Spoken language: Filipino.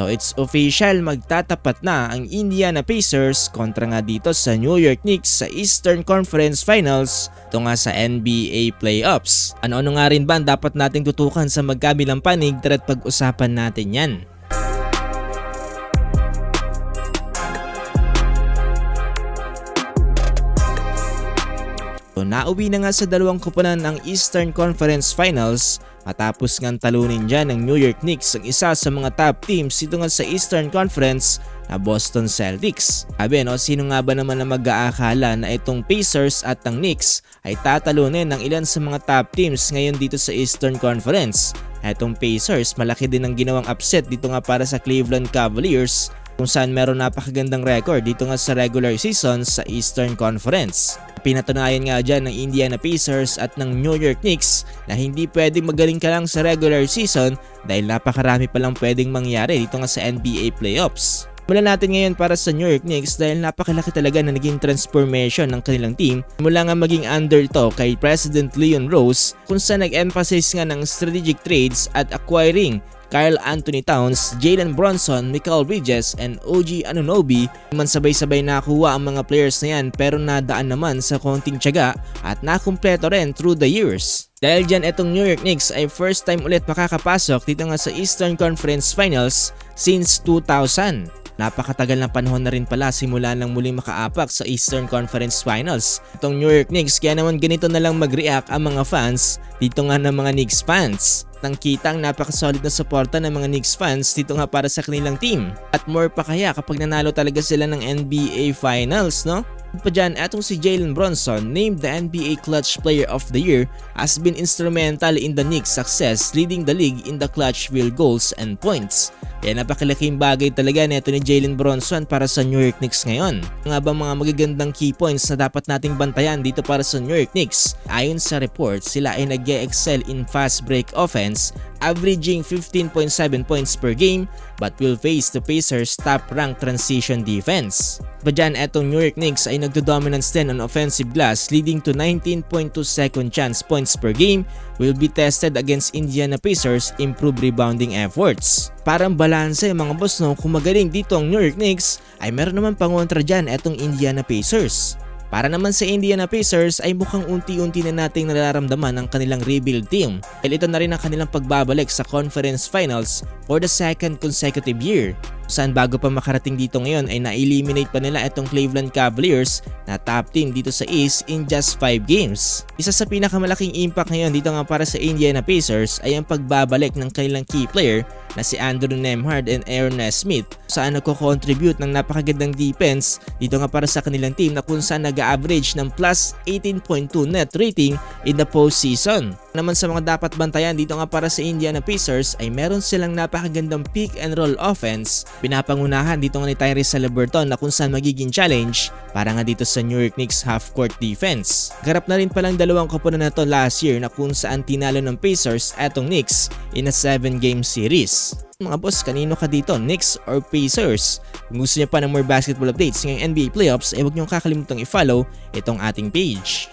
So it's official, magtatapat na ang Indiana Pacers kontra nga dito sa New York Knicks sa Eastern Conference Finals. Ito nga sa NBA Playoffs. Ano-ano nga rin ba ang dapat nating tutukan sa magkabilang panig? Tara't pag-usapan natin yan. So, nauwi na nga sa dalawang koponan ng Eastern Conference Finals matapos ngang talunin dyan ng New York Knicks ang isa sa mga top teams dito nga sa Eastern Conference na Boston Celtics. Sabi sino nga ba naman na mag-aakala na itong Pacers at ang Knicks ay tatalunin ng ilan sa mga top teams ngayon dito sa Eastern Conference. Itong Pacers, malaki din ang ginawang upset dito nga para sa Cleveland Cavaliers kung saan meron napakagandang record dito nga sa regular season sa Eastern Conference. Pinatunayan nga dyan ng Indiana Pacers at ng New York Knicks na hindi pwedeng magaling ka lang sa regular season dahil napakarami palang pwedeng mangyari dito nga sa NBA Playoffs. Mula natin ngayon para sa New York Knicks dahil napakalaki talaga na naging transformation ng kanilang team mula nga maging under ito kay President Leon Rose kung saan nag-emphasize nga ng strategic trades at acquiring Karl Anthony Towns, Jalen Brunson, Mikal Bridges, and OG Anunoby. Man sabay-sabay nakuha ang mga players na yan pero nadaan naman sa konting tiyaga at nakumpleto rin through the years. Dahil dyan itong New York Knicks ay first time ulit makakapasok dito nga sa Eastern Conference Finals since 2000. Napakatagal na panahon na rin pala simula nang muling makaapak sa Eastern Conference Finals itong New York Knicks, kaya naman ganito na lang mag-react ang mga fans dito nga ng mga Knicks fans. Kitang napakasolid na suporta ng mga Knicks fans dito nga para sa kanilang team. At more pa kaya kapag nanalo talaga sila ng NBA Finals, no? Pa dyan, etong si Jalen Brunson, named the NBA Clutch Player of the Year, has been instrumental in the Knicks' success, leading the league in the clutch field goals and points. Kaya napakalaking bagay talaga neto ni Jalen Brunson para sa New York Knicks ngayon. Nga ba mga magagandang key points na dapat nating bantayan dito para sa New York Knicks? Ayon sa report, sila ay nag-excel in fast break offense, averaging 15.7 points per game, but will face the Pacers' top-ranked transition defense. Pa dyan, etong New York Knicks ay nagdo-dominance din on offensive glass, leading to 19.2 second chance points per game, will be tested against Indiana Pacers' improved rebounding efforts. Parang balanse mga boss, no? Kung magaling dito ang New York Knicks, ay meron naman pangontra dyan etong Indiana Pacers. Para naman sa Indiana Pacers ay mukhang unti-unti na nating nararamdaman ang kanilang rebuild team. Dahil ito na rin ang kanilang pagbabalik sa Conference Finals for the second consecutive year. Saan bago pa makarating dito ngayon ay na-eliminate pa nila itong Cleveland Cavaliers na top team dito sa East in just 5 games. Isa sa pinakamalaking impact ngayon dito nga para sa Indiana Pacers ay ang pagbabalik ng kanilang key player na si Andrew Nembhard and Aaron Nesmith, saan nagko-contribute ng napakagandang defense dito nga para sa kanilang team na kung saan nag-average ng plus 18.2 net rating in the postseason. Naman sa mga dapat bantayan dito nga para sa Indiana Pacers ay meron silang napakagandang pick and roll offense. Pinapangunahan dito nga ni Tyrese Haliburton na kung saan magiging challenge para nga dito sa New York Knicks half-court defense. Garap na rin palang dalawang koponan na to last year na kung saan tinalo ng Pacers etong Knicks in a 7-game series. Mga boss, kanino ka dito? Knicks or Pacers? Kung gusto niyo pa ng more basketball updates ngayong NBA playoffs ay huwag niyo kakalimutang i-follow itong ating page.